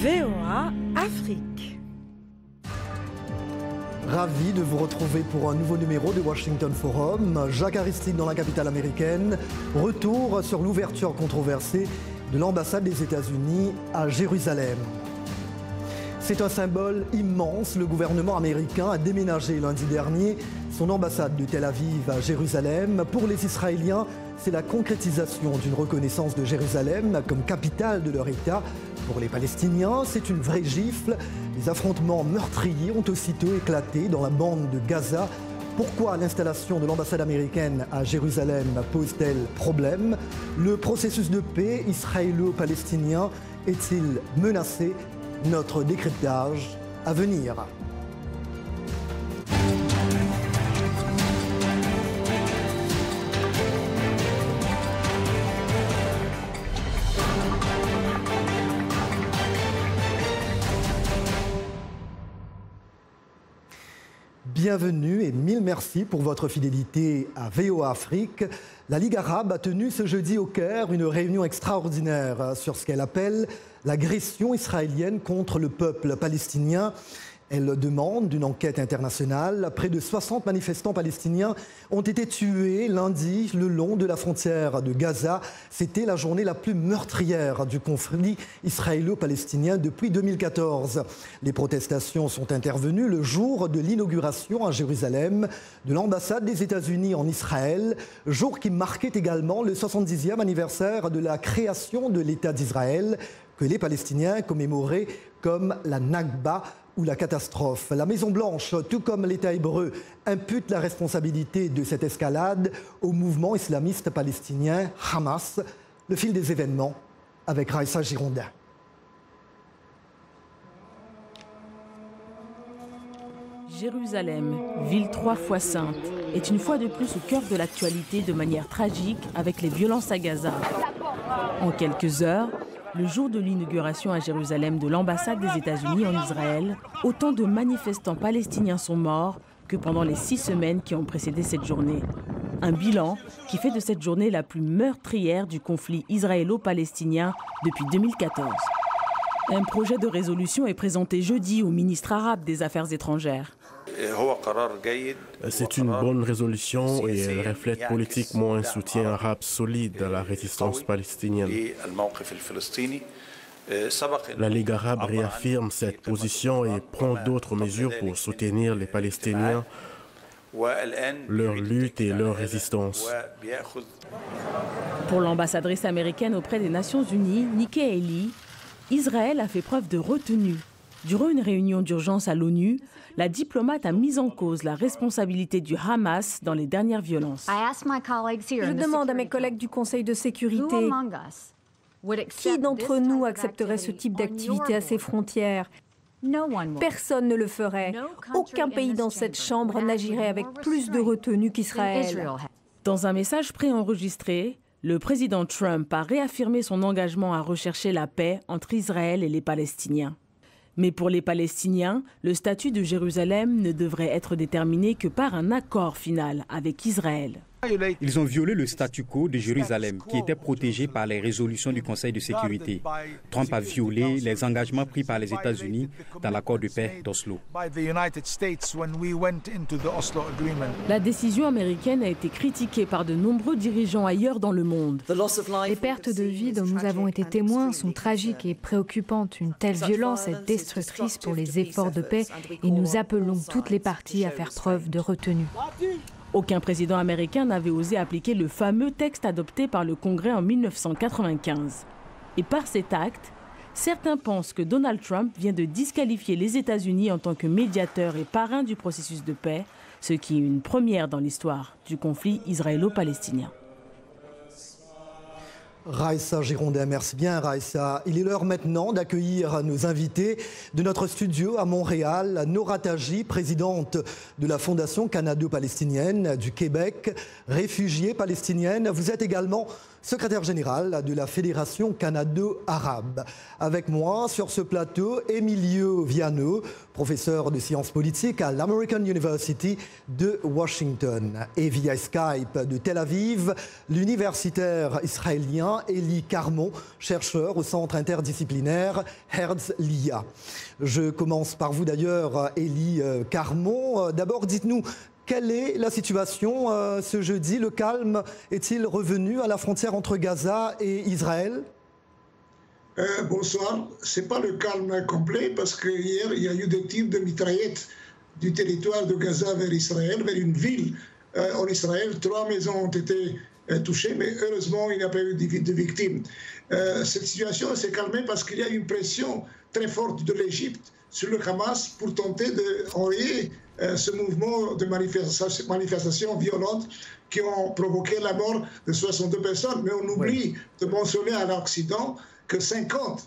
VOA Afrique. Ravi de vous retrouver pour un nouveau numéro de Washington Forum. Jacques Aristide dans la capitale américaine. Retour sur l'ouverture controversée de l'ambassade des États-Unis à Jérusalem. C'est un symbole immense. Le gouvernement américain a déménagé lundi dernier son ambassade de Tel Aviv à Jérusalem. Pour les Israéliens, c'est la concrétisation d'une reconnaissance de Jérusalem comme capitale de leur État. Pour les Palestiniens, c'est une vraie gifle. Les affrontements meurtriers ont aussitôt éclaté dans la bande de Gaza. Pourquoi l'installation de l'ambassade américaine à Jérusalem pose-t-elle problème? Le processus de paix israélo-palestinien est-il menacé? Notre décryptage à venir. Bienvenue et mille merci pour votre fidélité à VOA Afrique. La Ligue arabe a tenu ce jeudi au Caire une réunion extraordinaire sur ce qu'elle appelle l'agression israélienne contre le peuple palestinien. Elle demande une enquête internationale. Près de 60 manifestants palestiniens ont été tués lundi le long de la frontière de Gaza. C'était la journée la plus meurtrière du conflit israélo-palestinien depuis 2014. Les protestations sont intervenues le jour de l'inauguration à Jérusalem de l'ambassade des États-Unis en Israël, jour qui marquait également le 70e anniversaire de la création de l'État d'Israël, que les Palestiniens commémoraient comme la Nakba, ou la catastrophe. La Maison-Blanche, tout comme l'État hébreu, impute la responsabilité de cette escalade au mouvement islamiste palestinien Hamas. Le fil des événements avec Raïssa Girondin. Jérusalem, ville 3 fois sainte, est une fois de plus au cœur de l'actualité de manière tragique avec les violences à Gaza. En quelques heures, le jour de l'inauguration à Jérusalem de l'ambassade des États-Unis en Israël, autant de manifestants palestiniens sont morts que pendant les 6 semaines qui ont précédé cette journée. Un bilan qui fait de cette journée la plus meurtrière du conflit israélo-palestinien depuis 2014. Un projet de résolution est présenté jeudi au ministre arabe des Affaires étrangères. C'est une bonne résolution et elle reflète politiquement un soutien arabe solide à la résistance palestinienne. La Ligue arabe réaffirme cette position et prend d'autres mesures pour soutenir les Palestiniens, leur lutte et leur résistance. Pour l'ambassadrice américaine auprès des Nations Unies, Nikki Haley, Israël a fait preuve de retenue. Durant une réunion d'urgence à l'ONU, la diplomate a mis en cause la responsabilité du Hamas dans les dernières violences. Je demande à mes collègues du Conseil de sécurité, qui d'entre nous accepterait ce type d'activité à ses frontières? Personne ne le ferait. Aucun pays dans cette chambre n'agirait avec plus de retenue qu'Israël. Dans un message préenregistré, le président Trump a réaffirmé son engagement à rechercher la paix entre Israël et les Palestiniens. Mais pour les Palestiniens, le statut de Jérusalem ne devrait être déterminé que par un accord final avec Israël. Ils ont violé le statu quo de Jérusalem, qui était protégé par les résolutions du Conseil de sécurité. Trump a violé les engagements pris par les États-Unis dans l'accord de paix d'Oslo. La décision américaine a été critiquée par de nombreux dirigeants ailleurs dans le monde. Les pertes de vie dont nous avons été témoins sont tragiques et préoccupantes. Une telle violence est destructrice pour les efforts de paix et nous appelons toutes les parties à faire preuve de retenue. Aucun président américain n'avait osé appliquer le fameux texte adopté par le Congrès en 1995. Et par cet acte, certains pensent que Donald Trump vient de disqualifier les États-Unis en tant que médiateur et parrain du processus de paix, ce qui est une première dans l'histoire du conflit israélo-palestinien. Raïssa Girondin, merci bien Raïssa. Il est l'heure maintenant d'accueillir nos invités de notre studio à Montréal. Nora Taji, présidente de la Fondation canado-palestinienne du Québec, réfugiée palestinienne. Vous êtes également secrétaire général de la Fédération canado-arabe. Avec moi sur ce plateau, Emilio Viano, professeur de sciences politiques à l'American University de Washington. Et via Skype de Tel Aviv, l'universitaire israélien Eli Carmon, chercheur au centre interdisciplinaire Herzliya. Je commence par vous d'ailleurs, Eli Carmon. D'abord, dites-nous, quelle est la situation ce jeudi? Le calme est-il revenu à la frontière entre Gaza et Israël? Bonsoir. Ce n'est pas le calme complet parce qu'hier, il y a eu des tirs de mitraillettes du territoire de Gaza vers Israël, vers une ville en Israël. 3 maisons ont été touchées, mais heureusement, il n'y a pas eu de victimes. Cette situation s'est calmée parce qu'il y a une pression très forte de l'Égypte sur le Hamas pour tenter d'enrayer ce mouvement de manifestations violentes qui ont provoqué la mort de 62 personnes. Mais on oublie de mentionner à l'Occident que 50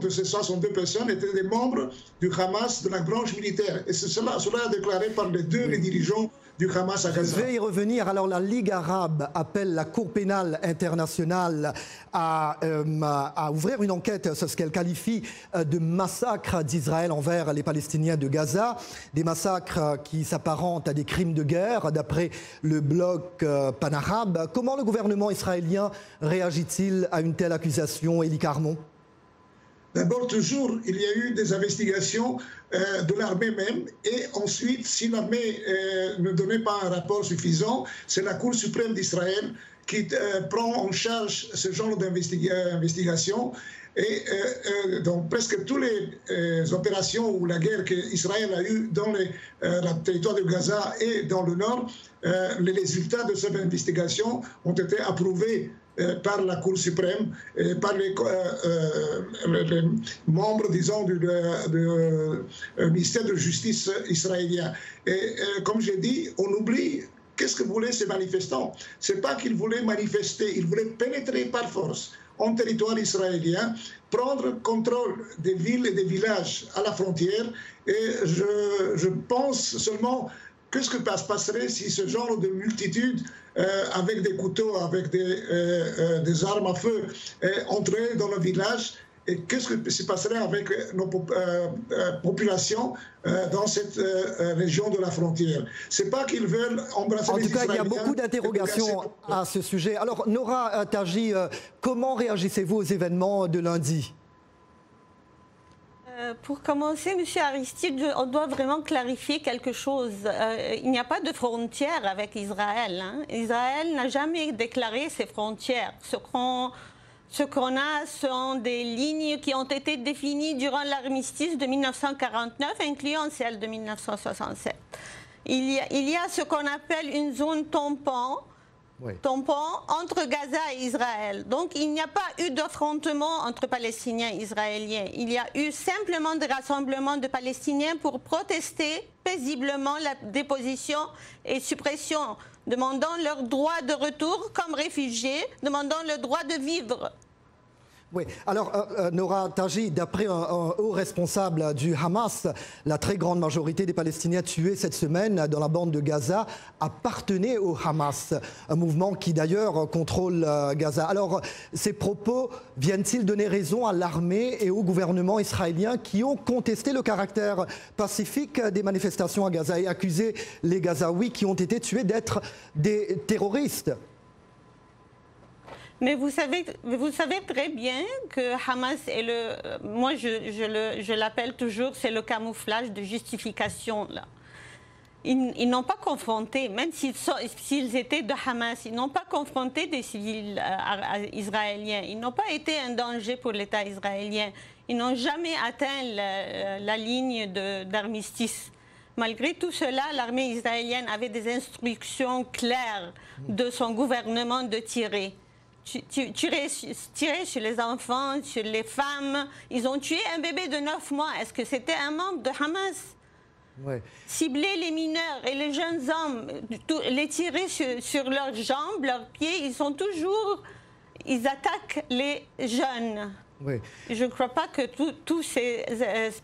de ces 62 personnes étaient des membres du Hamas, de la branche militaire. Et cela est déclaré par les dirigeants du Hamas à Gaza. Je vais y revenir. Alors la Ligue arabe appelle la Cour pénale internationale à ouvrir une enquête sur ce qu'elle qualifie de massacre d'Israël envers les Palestiniens de Gaza. Des massacres qui s'apparentent à des crimes de guerre, d'après le bloc panarabe. Comment le gouvernement israélien réagit-il à une telle accusation, Eli Carmon? D'abord, toujours, il y a eu des investigations de l'armée même. Et ensuite, si l'armée ne donnait pas un rapport suffisant, c'est la Cour suprême d'Israël qui prend en charge ce genre d'investigation. Et dans presque toutes les opérations ou la guerre qu'Israël a eue dans le territoire de Gaza et dans le Nord, les résultats de cette investigation ont été approuvés par la Cour suprême, et par les membres, disons, du ministère de justice israélien. Et comme j'ai dit, on oublie qu'est-ce que voulaient ces manifestants. Ce n'est pas qu'ils voulaient manifester, ils voulaient pénétrer par force en territoire israélien, prendre contrôle des villes et des villages à la frontière. Et je pense seulement qu'est-ce que passerait si ce genre de multitude, avec des couteaux, avec des armes à feu, entrait dans le village? Et qu'est-ce que se passerait avec nos populations dans cette région de la frontière? Ce n'est pas qu'ils veulent embrasser les Israéliens. En tout cas, il y a beaucoup d'interrogations à ce sujet. Alors, Nora Taji, comment réagissez-vous aux événements de lundi? Pour commencer, M. Aristide, on doit vraiment clarifier quelque chose. Il n'y a pas de frontière avec Israël. Israël n'a jamais déclaré ses frontières. Ce qu'on a sont des lignes qui ont été définies durant l'armistice de 1949, incluant celle de 1967. Il y a ce qu'on appelle une zone tampon entre Gaza et Israël. Donc, il n'y a pas eu d'affrontement entre Palestiniens et Israéliens. Il y a eu simplement des rassemblements de Palestiniens pour protester paisiblement la déposition et suppression, demandant leur droit de retour comme réfugiés, demandant le droit de vivre. Oui, alors Nora Taji, d'après un haut responsable du Hamas, la très grande majorité des Palestiniens tués cette semaine dans la bande de Gaza appartenaient au Hamas, un mouvement qui d'ailleurs contrôle Gaza. Alors, ces propos viennent-ils donner raison à l'armée et au gouvernement israélien qui ont contesté le caractère pacifique des manifestations à Gaza et accusé les Gazaouis qui ont été tués d'être des terroristes? Mais vous savez très bien que Hamas est moi je l'appelle toujours, c'est le camouflage de justification là. Ils n'ont pas confronté, même s'ils étaient de Hamas, ils n'ont pas confronté des civils israéliens. Ils n'ont pas été un danger pour l'État israélien. Ils n'ont jamais atteint la ligne d'armistice. Malgré tout cela, l'armée israélienne avait des instructions claires de son gouvernement de tirer. Tirer sur les enfants, sur les femmes. Ils ont tué un bébé de 9 mois. Est-ce que c'était un membre de Hamas? Cibler les mineurs et les jeunes hommes, les tirer sur leurs jambes, leurs pieds, ils attaquent les jeunes. Oui. Je ne crois pas que toutes ces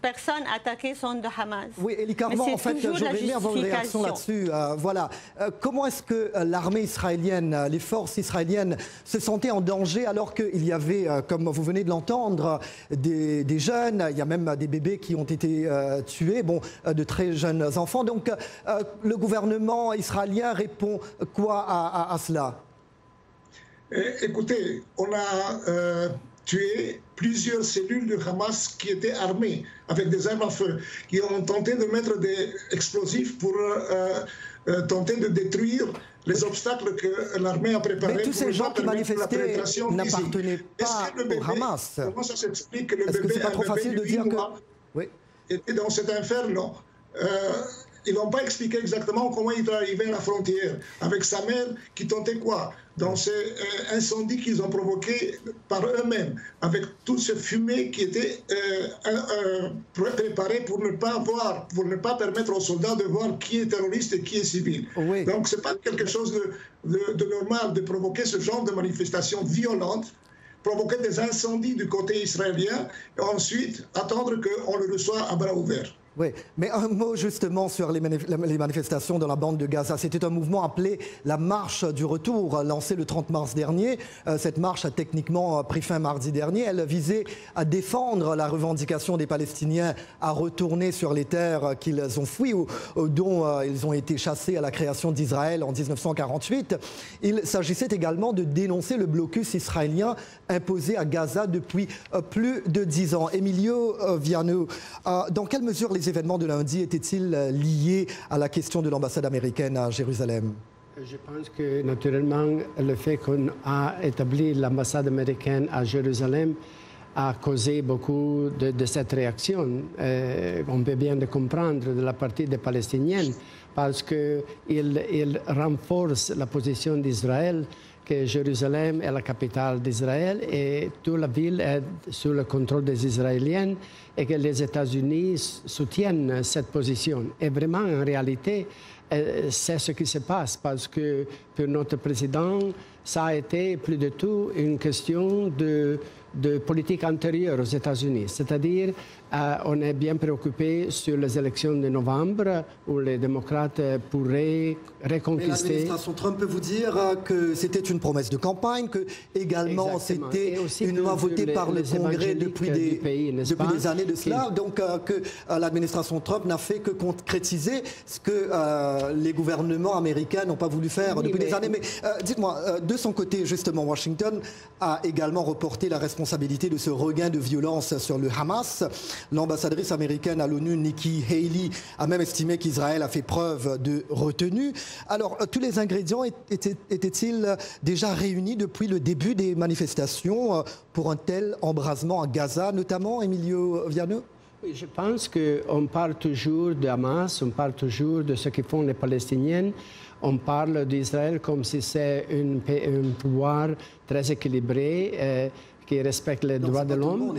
personnes attaquées sont de Hamas. Oui, Élie Carmon, en fait, j'aurais aimé avoir une réaction là-dessus. Voilà. Comment est-ce que l'armée israélienne, les forces israéliennes se sentaient en danger alors qu'il y avait, comme vous venez de l'entendre, des jeunes, il y a même des bébés qui ont été tués, bon, de très jeunes enfants. Donc, le gouvernement israélien répond quoi à cela? Écoutez, on a tué plusieurs cellules de Hamas qui étaient armées avec des armes à feu, qui ont tenté de mettre des explosifs pour tenter de détruire les obstacles que l'armée a préparés. Mais tous ces gens qui manifestaient n'appartenaient pas au Hamas. Comment ça s'explique que le bébé, c'est pas trop facile de dire que... Oui. Était dans cet inferno? Ils n'ont pas expliqué exactement comment il est arrivé à la frontière, avec sa mère qui tentait quoi? Dans ces incendies qu'ils ont provoqués par eux-mêmes, avec toute cette fumée qui était préparée pour ne pas voir, pour ne pas permettre aux soldats de voir qui est terroriste et qui est civil. Oui. Donc ce n'est pas quelque chose de normal de provoquer ce genre de manifestation violente, provoquer des incendies du côté israélien, et ensuite attendre qu'on le reçoive à bras ouverts. Oui, mais un mot justement sur les manifestations dans la bande de Gaza. C'était un mouvement appelé la marche du retour, lancé le 30 mars dernier. Cette marche a techniquement pris fin mardi dernier. Elle visait à défendre la revendication des Palestiniens à retourner sur les terres qu'ils ont fouies ou dont ils ont été chassés à la création d'Israël en 1948. Il s'agissait également de dénoncer le blocus israélien imposé à Gaza depuis plus de 10 ans. Emilio Viano, dans quelle mesure les événements de lundi étaient-ils liés à la question de l'ambassade américaine à Jérusalem? Je pense que naturellement le fait qu'on a établi l'ambassade américaine à Jérusalem a causé beaucoup de cette réaction. On peut bien le comprendre de la partie des Palestiniens parce qu'il renforce la position d'Israël que Jérusalem est la capitale d'Israël et toute la ville est sous le contrôle des Israéliens et que les États-Unis soutiennent cette position. Et vraiment, en réalité, c'est ce qui se passe parce que pour notre président, ça a été plus de tout une question de politique antérieure aux États-Unis. C'est-à-dire, on est bien préoccupé sur les élections de novembre où les démocrates pourraient reconquister... Mais l'administration Trump peut vous dire que c'était une promesse de campagne, que également c'était une loi votée par le Congrès depuis des années de cela, donc que l'administration Trump n'a fait que concrétiser ce que les gouvernements américains n'ont pas voulu faire depuis des années. Mais dites-moi, de son côté, justement, Washington a également reporté la responsabilité de ce regain de violence sur le Hamas. L'ambassadrice américaine à l'ONU, Nikki Haley, a même estimé qu'Israël a fait preuve de retenue. Alors, tous les ingrédients étaient-ils déjà réunis depuis le début des manifestations pour un tel embrasement à Gaza, notamment, Emilio Viano? Oui, je pense qu'on parle toujours de Hamas, on parle toujours de ce que font les Palestiniens. On parle d'Israël comme si c'est un pouvoir très équilibré qui respecte les droits de l'homme.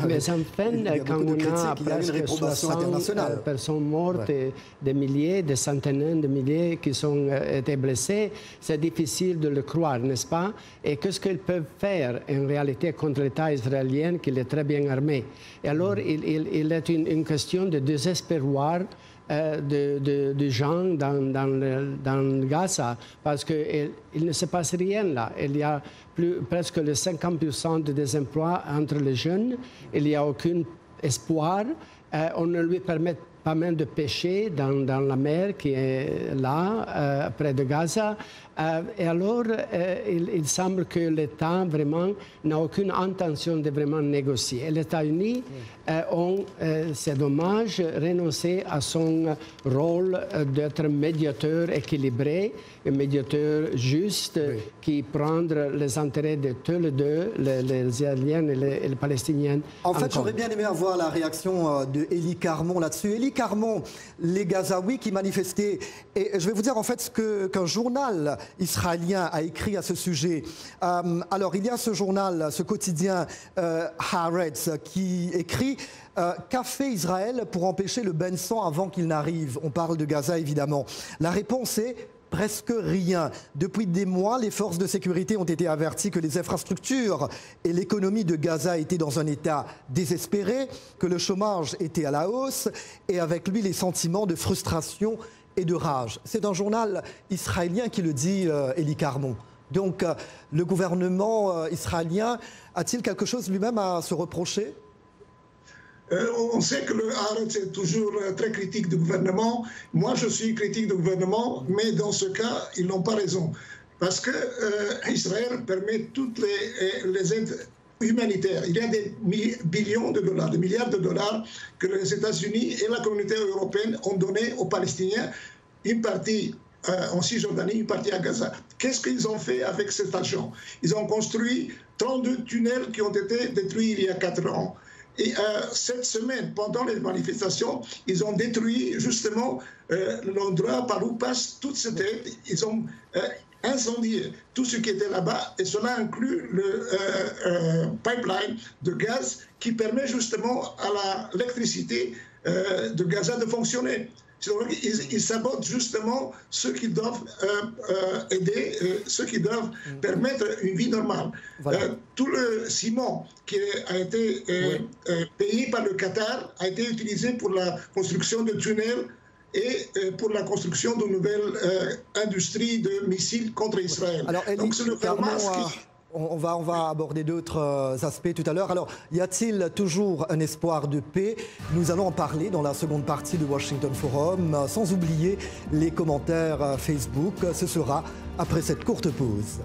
Mais enfin, quand on a presque 60 personnes mortes, et des milliers, des centaines de milliers qui ont été blessés, c'est difficile de le croire, n'est-ce pas? Et qu'est-ce qu'ils peuvent faire en réalité contre l'État israélien qui est très bien armé? Et alors, il est une question de désespoir de gens dans Gaza, parce qu'il ne se passe rien là. Il y a presque le 50% de désemploi entre les jeunes, il n'y a aucun espoir, on ne lui permet pas même de pêcher dans la mer qui est là, près de Gaza. Et alors, il semble que l'État vraiment n'a aucune intention de vraiment négocier. Les États-Unis ont, c'est dommage, renoncé à son rôle d'être médiateur équilibré, un médiateur juste qui prend les intérêts de tous les deux, les Israéliens et les Palestiniens. En fait, j'aurais bien aimé avoir la réaction de Élie Carmon là-dessus. Élie Carmon, les Gazaouis qui manifestaient, et je vais vous dire en fait qu'un journal israélien a écrit à ce sujet. Alors, il y a ce journal, ce quotidien Haaretz, qui écrit qu'a fait Israël pour empêcher le bain de sang avant qu'il n'arrive? On parle de Gaza, évidemment. La réponse est presque rien. Depuis des mois, les forces de sécurité ont été averties que les infrastructures et l'économie de Gaza étaient dans un état désespéré, que le chômage était à la hausse et avec lui les sentiments de frustration et de rage. C'est un journal israélien qui le dit, Élie Carmon. Donc, le gouvernement israélien a-t-il quelque chose lui-même à se reprocher ? On sait que le Haaretz est toujours très critique du gouvernement. Moi, je suis critique du gouvernement, mais dans ce cas, ils n'ont pas raison. Parce que Israël permet toutes les aides humanitaires. Il y a des billions de dollars, des milliards de dollars que les États-Unis et la communauté européenne ont donné aux Palestiniens, une partie en Cisjordanie, une partie à Gaza. Qu'est-ce qu'ils ont fait avec cet argent? Ils ont construit 32 tunnels qui ont été détruits il y a 4 ans. Et cette semaine, pendant les manifestations, ils ont détruit justement l'endroit par où passe toute cette aide. Ils ont incendié tout ce qui était là-bas, et cela inclut le pipeline de gaz qui permet justement à l'électricité de Gaza de fonctionner. Ils sabotent justement ceux qui doivent aider, ceux qui doivent permettre une vie normale. Voilà. Tout le ciment qui a été payé par le Qatar a été utilisé pour la construction de tunnels et pour la construction de nouvelles industries de missiles contre Israël. Alors, donc c'est le Hamas qui... On va aborder d'autres aspects tout à l'heure. Alors, y a-t-il toujours un espoir de paix? Nous allons en parler dans la seconde partie de Washington Forum, sans oublier les commentaires Facebook. Ce sera après cette courte pause.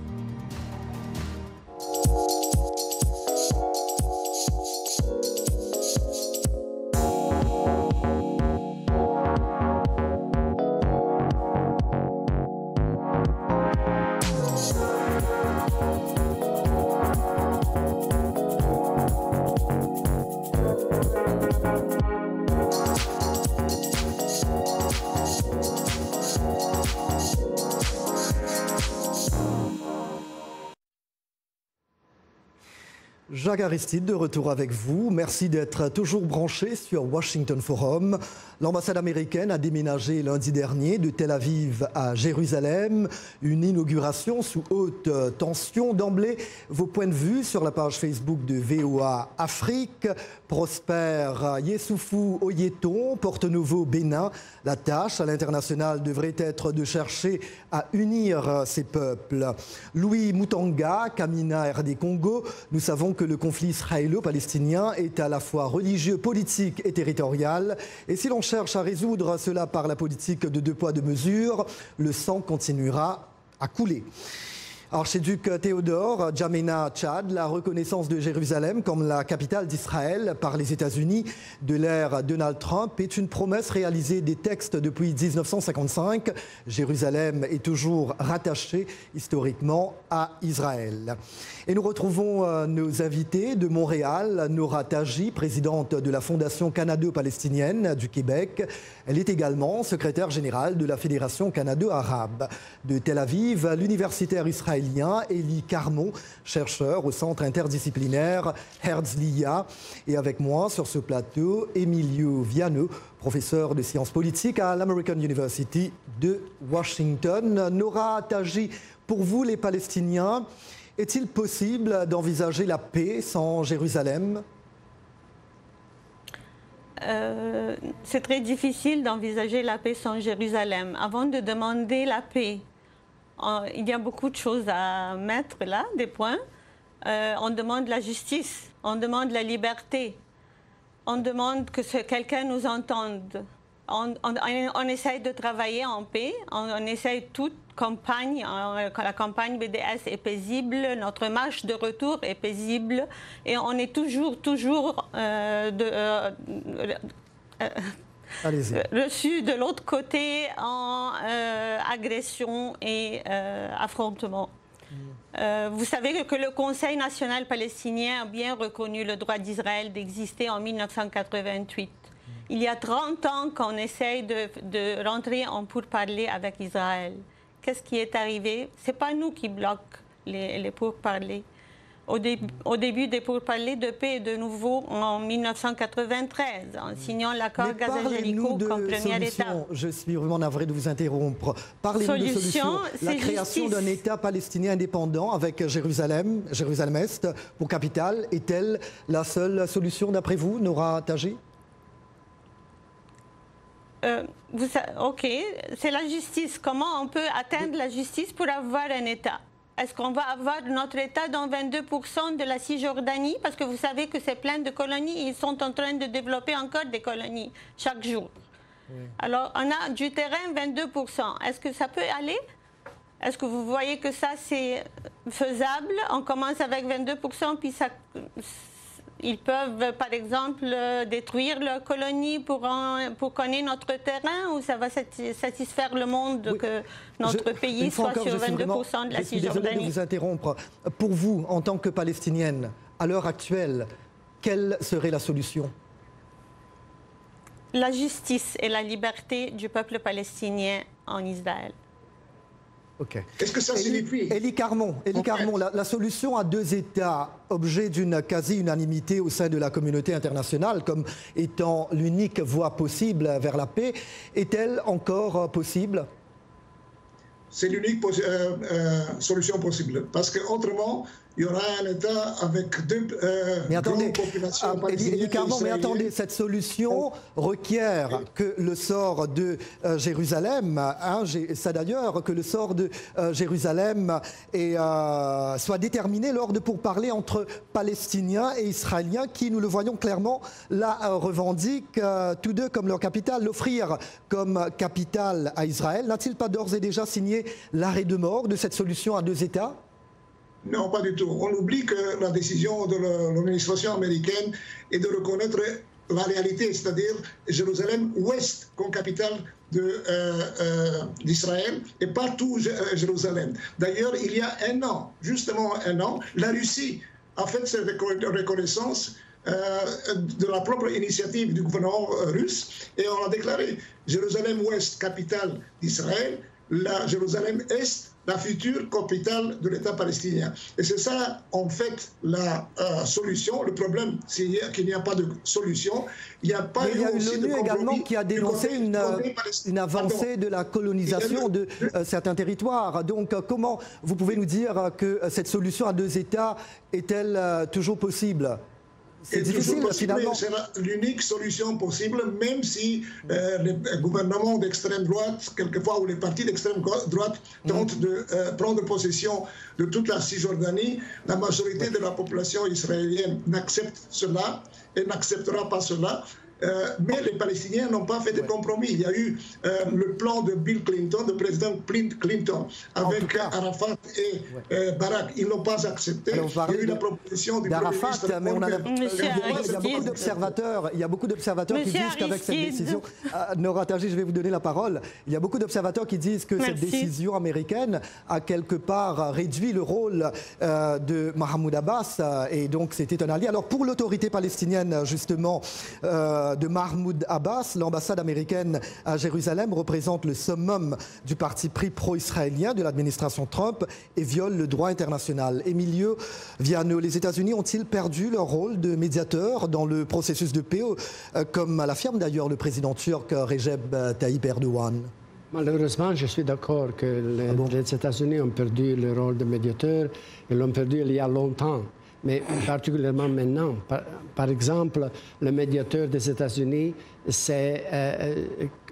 Jacques Aristide, de retour avec vous. Merci d'être toujours branché sur Washington Forum. L'ambassade américaine a déménagé lundi dernier de Tel Aviv à Jérusalem. Une inauguration sous haute tension. D'emblée, vos points de vue sur la page Facebook de VOA Afrique. Prosper Yessoufou Oyeton, Porte-Nouveau Bénin. La tâche à l'international devrait être de chercher à unir ces peuples. Louis Moutanga, Kamina RD Congo. Nous savons que le conflit israélo-palestinien est à la fois religieux, politique et territorial. Et si l'on cherche à résoudre cela par la politique de 2 poids 2 mesures, le sang continuera à couler. Archiduc Théodore, Djamena, Tchad, la reconnaissance de Jérusalem comme la capitale d'Israël par les États-Unis de l'ère Donald Trump est une promesse réalisée des textes depuis 1955. Jérusalem est toujours rattachée historiquement à Israël. Et nous retrouvons nos invités de Montréal, Nora Taji, présidente de la Fondation canado-palestinienne du Québec. Elle est également secrétaire générale de la Fédération canado-arabe. De Tel Aviv, l'universitaire israélien Élie Carmon, chercheur au centre interdisciplinaire Herzliya. Et avec moi sur ce plateau, Emilio Viano, professeur de sciences politiques à l'American University de Washington. Nora Taji, pour vous les Palestiniens, est-il possible d'envisager la paix sans Jérusalem? C'est très difficile d'envisager la paix sans Jérusalem. Avant de demander la paix, il y a beaucoup de choses à mettre là, des points. On demande la justice, on demande la liberté, on demande que quelqu'un nous entende. On essaye de travailler en paix, on essaye toute campagne, la campagne BDS est paisible, notre marche de retour est paisible et on est toujours reçu de l'autre côté en agression et affrontement. Vous savez que le Conseil national palestinien a bien reconnu le droit d'Israël d'exister en 1988. Il y a 30 ans qu'on essaye de rentrer en pourparlers avec Israël. Qu'est-ce qui est arrivé? Ce n'est pas nous qui bloquons les pourparlers. au début des pourparlers de paix de nouveau en 1993, en signant l'accord Gaza-Jéricho comme première étape. Je suis vraiment navré de vous interrompre. Parlez-nous de solutions. La création d'un État palestinien indépendant avec Jérusalem-Est pour capitale, est-elle la seule solution d'après vous, Nora Taji? Ok, c'est la justice. Comment on peut atteindre la justice pour avoir un État? Est-ce qu'on va avoir notre État dans 22% de la Cisjordanie? Parce que vous savez que c'est plein de colonies. Ils sont en train de développer encore des colonies chaque jour. Oui. Alors, on a du terrain 22%. Est-ce que ça peut aller? Est-ce que vous voyez que ça, c'est faisable? On commence avec 22%, puis ça... Ils peuvent, par exemple, détruire leur colonie pour qu'on ait notre terrain, ou ça va satisfaire le monde que notre pays soit sur 22% de la Cisjordanie? Je suis désolé de vous interrompre. Pour vous, en tant que Palestinienne, à l'heure actuelle, quelle serait la solution? La justice et la liberté du peuple palestinien en Israël. Okay. Qu'est-ce que ça signifie? Élie Carmon, la solution à deux États, objet d'une quasi-unanimité au sein de la communauté internationale comme étant l'unique voie possible vers la paix, est-elle encore possible? C'est l'unique solution possible. Parce qu'autrement, il y aura un État avec deux grandes populations palestiniennes. Mais attendez, cette solution requiert que le sort de Jérusalem, c'est d'ailleurs que le sort de Jérusalem soit déterminé lors de pourparlers entre Palestiniens et Israéliens qui, nous le voyons clairement, la revendiquent tous deux comme leur capitale. L'offrir comme capitale à Israël, n'a-t-il pas d'ores et déjà signé l'arrêt de mort de cette solution à deux États? Non, pas du tout. On oublie que la décision de l'administration américaine est de reconnaître la réalité, c'est-à-dire Jérusalem-Ouest comme capitale d'Israël et pas tout Jérusalem. D'ailleurs, il y a un an, justement un an, la Russie a fait cette reconnaissance de la propre initiative du gouvernement russe et on a déclaré Jérusalem-Ouest, capitale d'Israël, la Jérusalem-Est, la future capitale de l'État palestinien. Et c'est ça, en fait, la solution. Le problème, c'est qu'il n'y a pas de solution. Il n'y a pas eu l'ONU également qui a dénoncé une avancée de la colonisation de certains territoires. Donc, comment vous pouvez nous dire que cette solution à deux États est-elle toujours possible? C'est difficile, finalement. C'est l'unique solution possible, même si les gouvernements d'extrême droite, quelquefois, ou les partis d'extrême droite tentent de prendre possession de toute la Cisjordanie. La majorité de la population israélienne n'accepte cela et n'acceptera pas cela. Mais les Palestiniens n'ont pas fait de compromis. Il y a eu le plan de Bill Clinton, de président Clinton, avec Arafat et Barak. Ils n'ont pas accepté. Il y a eu la proposition du Premier ministre. Mais il y a beaucoup d'observateurs qui disent qu'avec cette décision... Nora Taji, je vais vous donner la parole. Il y a beaucoup d'observateurs qui disent que cette décision américaine a quelque part réduit le rôle de Mahmoud Abbas, et donc c'était un allié. Alors pour l'autorité palestinienne, justement, de Mahmoud Abbas, l'ambassade américaine à Jérusalem représente le summum du parti pris pro-israélien de l'administration Trump et viole le droit international. Emilio Viano, les États-Unis ont-ils perdu leur rôle de médiateur dans le processus de paix, comme l'affirme d'ailleurs le président turc Recep Tayyip Erdogan? Malheureusement, je suis d'accord que les États-Unis ont perdu le rôle de médiateur. Ils l'ont perdu il y a longtemps. Mais particulièrement maintenant. Par exemple, le médiateur des États-Unis, c'est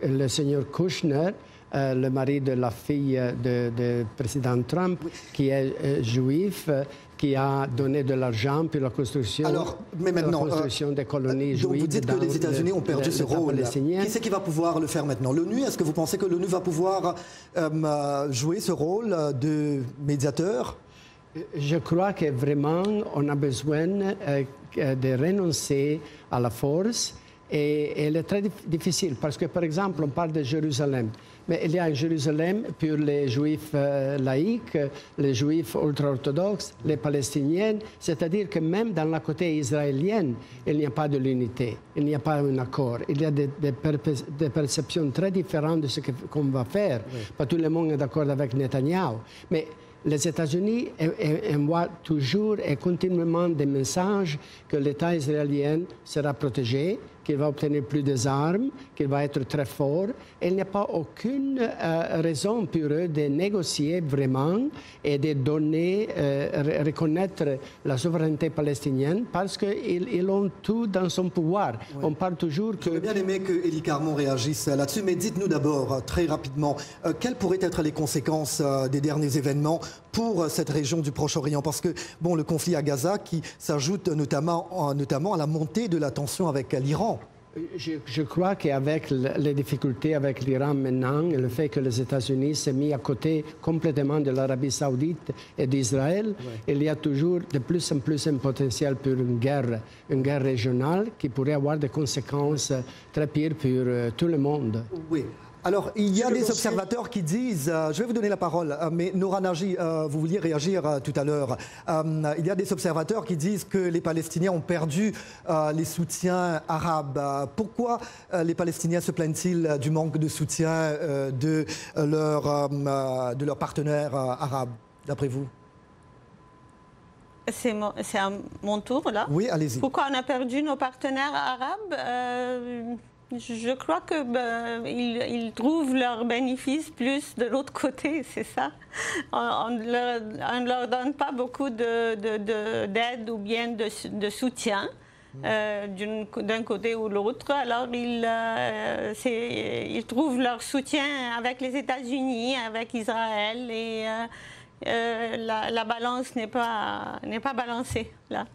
le seigneur Kushner, le mari de la fille du président Trump, qui est juif, qui a donné de l'argent pour la construction, des colonies juives. Donc vous dites que les États-Unis ont perdu ce rôle. Qui c'est qui va pouvoir le faire maintenant? L'ONU? Est-ce que vous pensez que l'ONU va pouvoir jouer ce rôle de médiateur? Je crois que vraiment on a besoin de renoncer à la force et elle est très difficile parce que par exemple on parle de Jérusalem, mais il y a un Jérusalem pour les juifs laïcs, les juifs ultra-orthodoxes, les palestiniens, c'est-à-dire que même dans la côté israélienne, il n'y a pas de l'unité, il n'y a pas un accord, il y a des perceptions très différentes de ce qu'on va faire. Oui. Pas tout le monde est d'accord avec Netanyahou, mais Les États-Unis envoient toujours et continuellement des messages que l'État israélien sera protégé, qu'il va obtenir plus d'armes, qu'il va être très fort. Il n'y a pas aucune raison pour eux de négocier vraiment et de donner, reconnaître la souveraineté palestinienne parce qu'ils ont tout dans son pouvoir. Oui. On parle toujours que... J'aurais bien aimé que Élie Carmon réagisse là-dessus, mais dites-nous d'abord, très rapidement, quelles pourraient être les conséquences des derniers événements pour cette région du Proche-Orient? Parce que, bon, le conflit à Gaza qui s'ajoute notamment à la montée de la tension avec l'Iran. Je crois qu'avec les difficultés avec l'Iran maintenant, et le fait que les États-Unis s'est mis à côté complètement de l'Arabie saoudite et d'Israël, il y a toujours de plus en plus un potentiel pour une guerre régionale qui pourrait avoir des conséquences très pires pour tout le monde. Oui. Alors, il y a des observateurs qui disent, je vais vous donner la parole, mais Noura Nagy, vous vouliez réagir tout à l'heure. Il y a des observateurs qui disent que les Palestiniens ont perdu les soutiens arabes. Pourquoi les Palestiniens se plaignent-ils du manque de soutien de leurs partenaires arabes, d'après vous? C'est à mon tour, là? Oui, allez-y. Pourquoi on a perdu nos partenaires arabes? Je crois qu'ils trouvent leurs bénéfices plus de l'autre côté, c'est ça. On ne leur donne pas beaucoup d'aide ou bien de soutien d'un côté ou l'autre. Alors ils trouvent leur soutien avec les États-Unis, avec Israël et la balance n'est pas balancée là.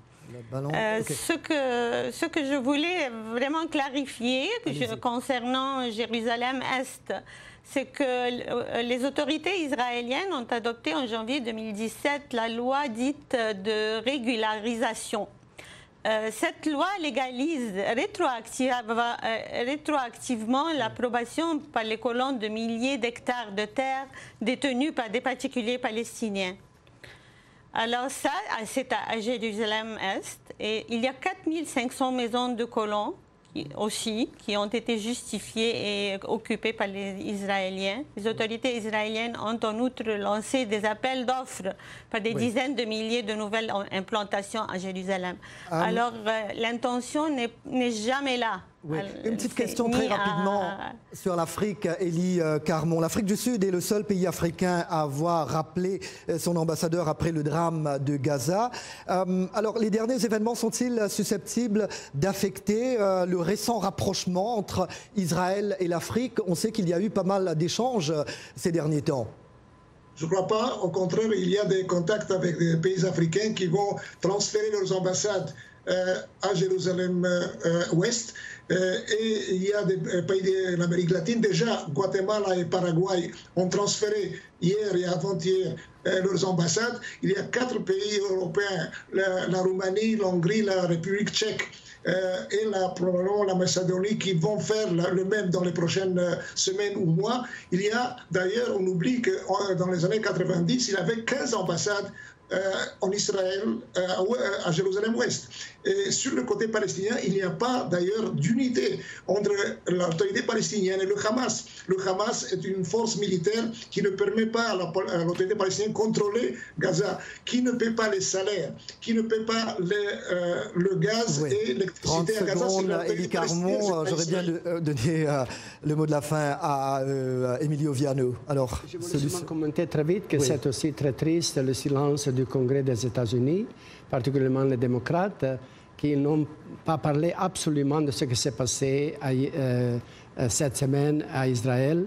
Okay. Ce que je voulais vraiment clarifier concernant Jérusalem-Est, c'est que les autorités israéliennes ont adopté en janvier 2017 la loi dite de régularisation. Cette loi légalise rétroactivement l'approbation par les colons de milliers d'hectares de terre détenus par des particuliers palestiniens. Alors ça, c'est à Jérusalem-Est, et il y a 4500 maisons de colons qui ont été justifiées et occupées par les Israéliens. Les autorités israéliennes ont en outre lancé des appels d'offres par des dizaines de milliers de nouvelles implantations à Jérusalem. Alors l'intention n'est jamais là. Oui. Une petite question très rapidement sur l'Afrique, Élie Carmon. L'Afrique du Sud est le seul pays africain à avoir rappelé son ambassadeur après le drame de Gaza. Alors, les derniers événements sont-ils susceptibles d'affecter le récent rapprochement entre Israël et l'Afrique? On sait qu'il y a eu pas mal d'échanges ces derniers temps. Je ne crois pas. Au contraire, il y a des contacts avec des pays africains qui vont transférer leurs ambassades à Jérusalem-Ouest. Et il y a des pays de l'Amérique latine, déjà Guatemala et Paraguay ont transféré hier et avant-hier leurs ambassades. Il y a 4 pays européens, la Roumanie, l'Hongrie, la République tchèque et probablement la Macédonie qui vont faire le même dans les prochaines semaines ou mois. Il y a d'ailleurs, on oublie que dans les années 90, il y avait 15 ambassades en Israël, à Jérusalem-Ouest. Et sur le côté palestinien, il n'y a pas d'ailleurs d'unité entre l'autorité palestinienne et le Hamas. Le Hamas est une force militaire qui ne permet pas à l'autorité palestinienne de contrôler Gaza, qui ne paie pas les salaires, qui ne paie pas le gaz et l'électricité à Gaza. Élie Carmon, j'aurais bien donné le mot de la fin à Emilio Viano. Alors, je voulais seulement commenter très vite que c'est aussi très triste le silence du Congrès des États-Unis, particulièrement les démocrates, qui n'ont pas parlé absolument de ce qui s'est passé cette semaine à Israël,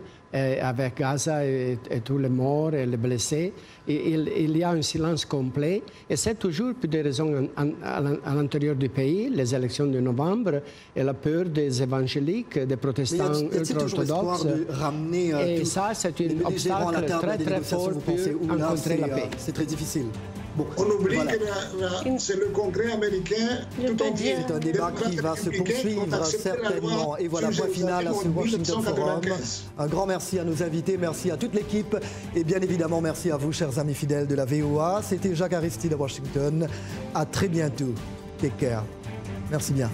avec Gaza et tous les morts et les blessés. Il y a un silence complet, et c'est toujours pour des raisons à l'intérieur du pays, les élections de novembre et la peur des évangéliques, des protestants ultra-orthodoxes. Et ça, c'est un obstacle très très fort pour rencontrer la paix. C'est très difficile. Bon, on oublie que c'est le Congrès américain tout entier. C'est un débat qui va se poursuivre certainement. Et voilà, point final à ce Washington Forum. Un grand merci à nos invités, merci à toute l'équipe et bien évidemment merci à vous, chers amis fidèles de la VOA. C'était Jacques Aristide à Washington. À très bientôt. Take care. Merci bien.